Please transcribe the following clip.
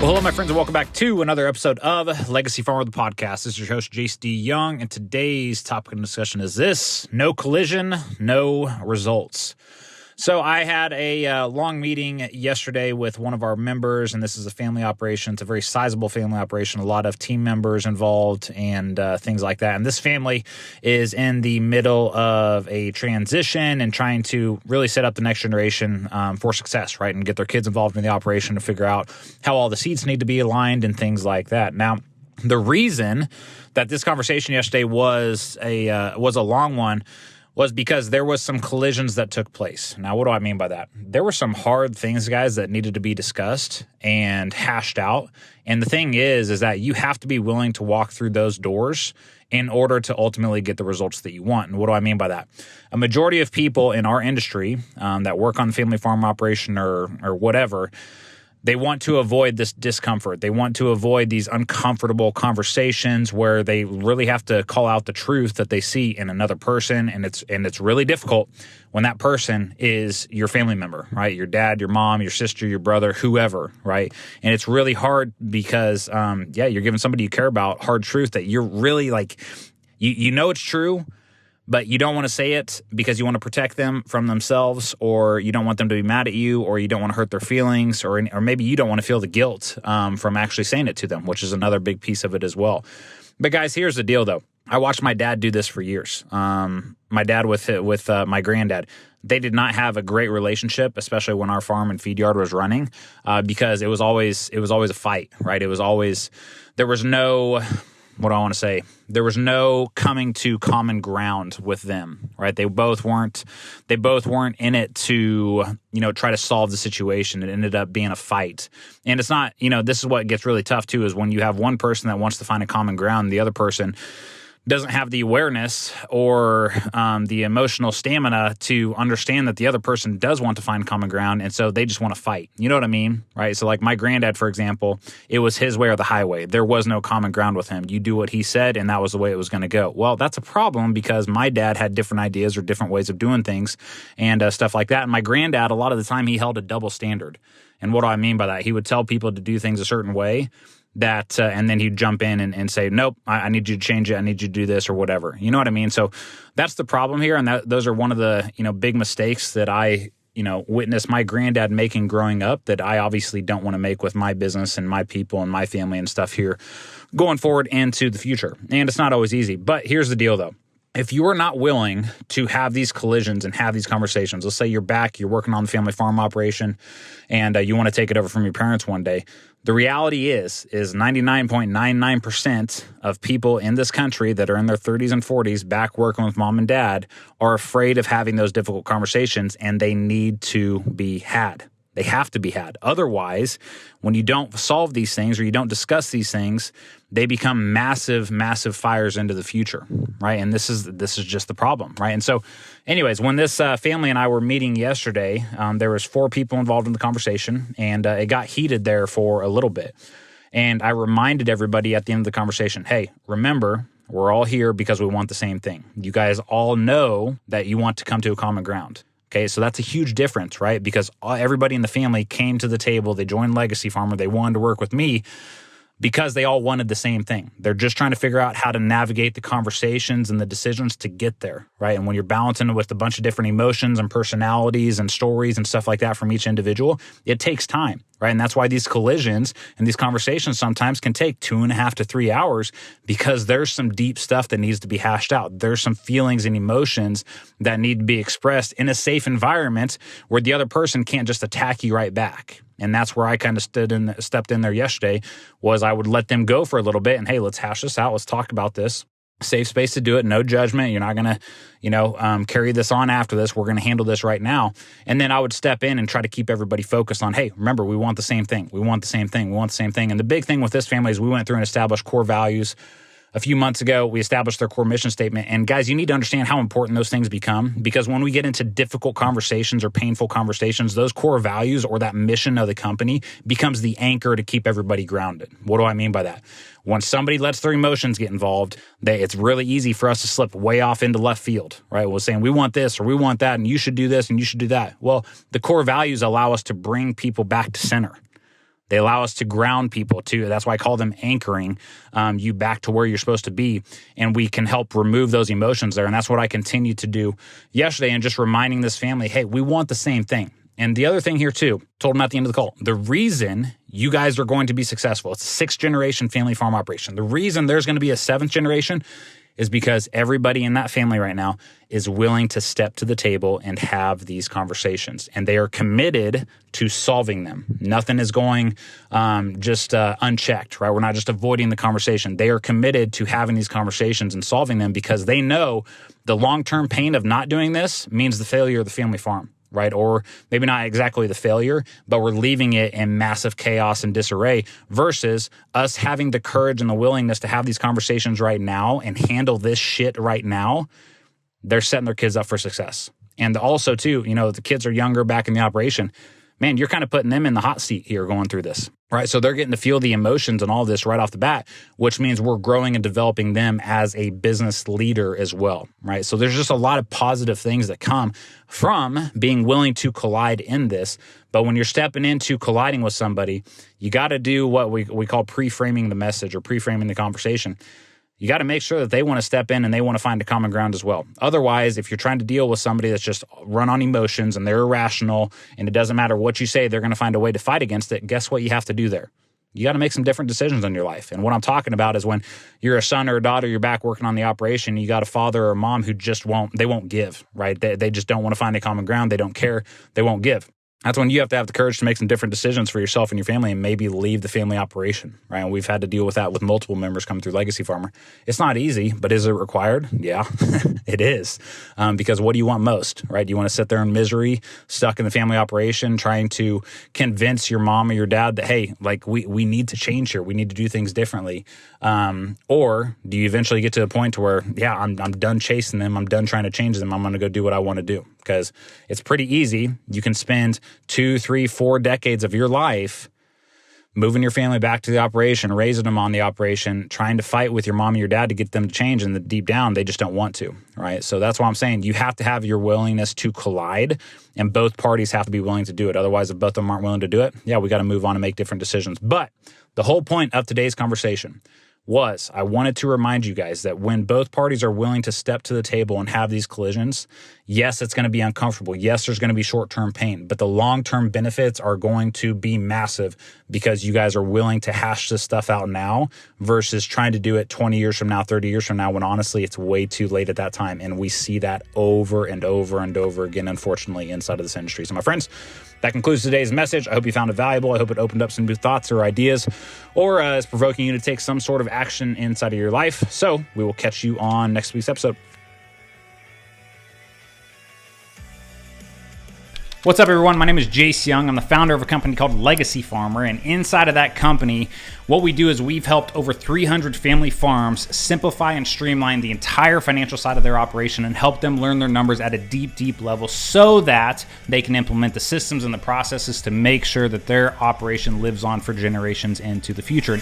Well, hello, my friends, and welcome back to another episode of Legacy Farmer, the podcast. This is your host, Jace D. Young, and today's topic of discussion is this: no collision, no results. So I had a long meeting yesterday with one of our members, and this is a family operation. It's a very sizable family operation, a lot of team members involved and things like that. And this family is in the middle of a transition and trying to really set up the next generation for success, right? And get their kids involved in the operation to figure out how all the seats need to be aligned and things like that. Now, the reason that this conversation yesterday was a long one was because there was some collisions that took place. Now, what do I mean by that? There were some hard things, guys, that needed to be discussed and hashed out. And the thing is that you have to be willing to walk through those doors in order to ultimately get the results that you want. And what do I mean by that? A majority of people in our industry that work on the family farm operation or whatever, they want to avoid this discomfort. They want to avoid these uncomfortable conversations where they really have to call out the truth that they see in another person, and it's really difficult when that person is your family member, right? Your dad, your mom, your sister, your brother, whoever, right? And it's really hard because, you're giving somebody you care about hard truth that you're really like, you know it's true, but you don't want to say it because you want to protect them from themselves, or you don't want them to be mad at you, or you don't want to hurt their feelings, or maybe you don't want to feel the guilt from actually saying it to them, which is another big piece of it as well. But guys, here's the deal though. I watched my dad do this for years. My dad with my granddad, they did not have a great relationship, especially when our farm and feed yard was running, because it was always a fight, right? There was no, what do I want to say? There was no coming to common ground with them, right? They both weren't in it to, try to solve the situation. It ended up being a fight. And it's not, this is what gets really tough too, is when you have one person that wants to find a common ground, the other person doesn't have the awareness or the emotional stamina to understand that the other person does want to find common ground, and so they just want to fight. You know what I mean, right? So like my granddad, for example, it was his way or the highway. There was no common ground with him. You do what he said, and that was the way it was going to go. Well, that's a problem because my dad had different ideas or different ways of doing things and stuff like that. And my granddad, a lot of the time, he held a double standard. And what do I mean by that? He would tell people to do things a certain way, that and then he'd jump in and say, nope, I need you to change it. I need you to do this or whatever. You know what I mean? So that's the problem here. And those are one of the, big mistakes that I, witnessed my granddad making growing up that I obviously don't want to make with my business and my people and my family and stuff here going forward into the future. And it's not always easy. But here's the deal though. If you are not willing to have these collisions and have these conversations, let's say you're back, you're working on the family farm operation, and you want to take it over from your parents one day. The reality is 99.99% of people in this country that are in their 30s and 40s back working with mom and dad are afraid of having those difficult conversations, and they need to be had. They have to be had. Otherwise, when you don't solve these things or you don't discuss these things, they become massive, massive fires into the future, right? And this is just the problem, right? And so anyways, when this family and I were meeting yesterday, there was 4 people involved in the conversation, and it got heated there for a little bit. And I reminded everybody at the end of the conversation, hey, remember, we're all here because we want the same thing. You guys all know that you want to come to a common ground. Okay, so that's a huge difference, right? Because everybody in the family came to the table. They joined Legacy Farmer. They wanted to work with me because they all wanted the same thing. They're just trying to figure out how to navigate the conversations and the decisions to get there, right? And when you're balancing it with a bunch of different emotions and personalities and stories and stuff like that from each individual, it takes time, right? And that's why these collisions and these conversations sometimes can take 2.5 to 3 hours, because there's some deep stuff that needs to be hashed out. There's some feelings and emotions that need to be expressed in a safe environment where the other person can't just attack you right back. And that's where I kind of stepped in there yesterday, was I would let them go for a little bit and, hey, let's hash this out. Let's talk about this. Safe space to do it. No judgment. You're not going to, carry this on after this. We're going to handle this right now. And then I would step in and try to keep everybody focused on, hey, remember, we want the same thing. We want the same thing. We want the same thing. And the big thing with this family is we went through and established core values. A few months ago, we established their core mission statement. And guys, you need to understand how important those things become, because when we get into difficult conversations or painful conversations, those core values or that mission of the company becomes the anchor to keep everybody grounded. What do I mean by that? When somebody lets their emotions get involved, it's really easy for us to slip way off into left field, right? We're saying we want this or we want that and you should do this and you should do that. Well, the core values allow us to bring people back to center. They allow us to ground people too. That's why I call them anchoring you back to where you're supposed to be. And we can help remove those emotions there. And that's what I continue to do yesterday, and just reminding this family, hey, we want the same thing. And the other thing here too, told them at the end of the call, the reason you guys are going to be successful, it's a 6th generation family farm operation. The reason there's going to be a 7th generation is because everybody in that family right now is willing to step to the table and have these conversations. And they are committed to solving them. Nothing is going unchecked, right? We're not just avoiding the conversation. They are committed to having these conversations and solving them because they know the long-term pain of not doing this means the failure of the family farm, right? Or maybe not exactly the failure, but we're leaving it in massive chaos and disarray versus us having the courage and the willingness to have these conversations right now and handle this shit right now. They're setting their kids up for success. And also too, the kids are younger back in the operation. Man, you're kind of putting them in the hot seat here going through this, right? So they're getting to feel the emotions and all this right off the bat, which means we're growing and developing them as a business leader as well, right? So there's just a lot of positive things that come from being willing to collide in this. But when you're stepping into colliding with somebody, you got to do what we call pre-framing the message or pre-framing the conversation. You got to make sure that they want to step in and they want to find a common ground as well. Otherwise, if you're trying to deal with somebody that's just run on emotions and they're irrational and it doesn't matter what you say, they're going to find a way to fight against it. Guess what you have to do there? You got to make some different decisions in your life. And what I'm talking about is when you're a son or a daughter, you're back working on the operation, you got a father or a mom who just won't give, right? They just don't want to find a common ground. They don't care. They won't give. That's when you have to have the courage to make some different decisions for yourself and your family and maybe leave the family operation, right? And we've had to deal with that with multiple members coming through Legacy Farmer. It's not easy, but is it required? Yeah, it is. Because what do you want most, right? Do you want to sit there in misery, stuck in the family operation, trying to convince your mom or your dad that, hey, like we need to change here. We need to do things differently. Or do you eventually get to a point to where, yeah, I'm done chasing them. I'm done trying to change them. I'm going to go do what I want to do. Because it's pretty easy. You can spend 2, 3, 4 decades of your life moving your family back to the operation, raising them on the operation, trying to fight with your mom and your dad to get them to change, and deep down, they just don't want to, right? So that's why I'm saying you have to have your willingness to collide, and both parties have to be willing to do it. Otherwise, if both of them aren't willing to do it, yeah, we got to move on and make different decisions. But the whole point of today's conversation was I wanted to remind you guys that when both parties are willing to step to the table and have these collisions, yes, it's going to be uncomfortable. Yes, there's going to be short-term pain, but the long-term benefits are going to be massive because you guys are willing to hash this stuff out now versus trying to do it 20 years from now, 30 years from now, when honestly it's way too late at that time. And we see that over and over and over again, unfortunately, inside of this industry. So my friends, that concludes today's message. I hope you found it valuable. I hope it opened up some new thoughts or ideas or is provoking you to take some sort of action inside of your life. So we will catch you on next week's episode. What's up, everyone? My name is Jace Young. I'm the founder of a company called Legacy Farmer, and inside of that company, what we do is we've helped over 300 family farms simplify and streamline the entire financial side of their operation and help them learn their numbers at a deep, deep level so that they can implement the systems and the processes to make sure that their operation lives on for generations into the future.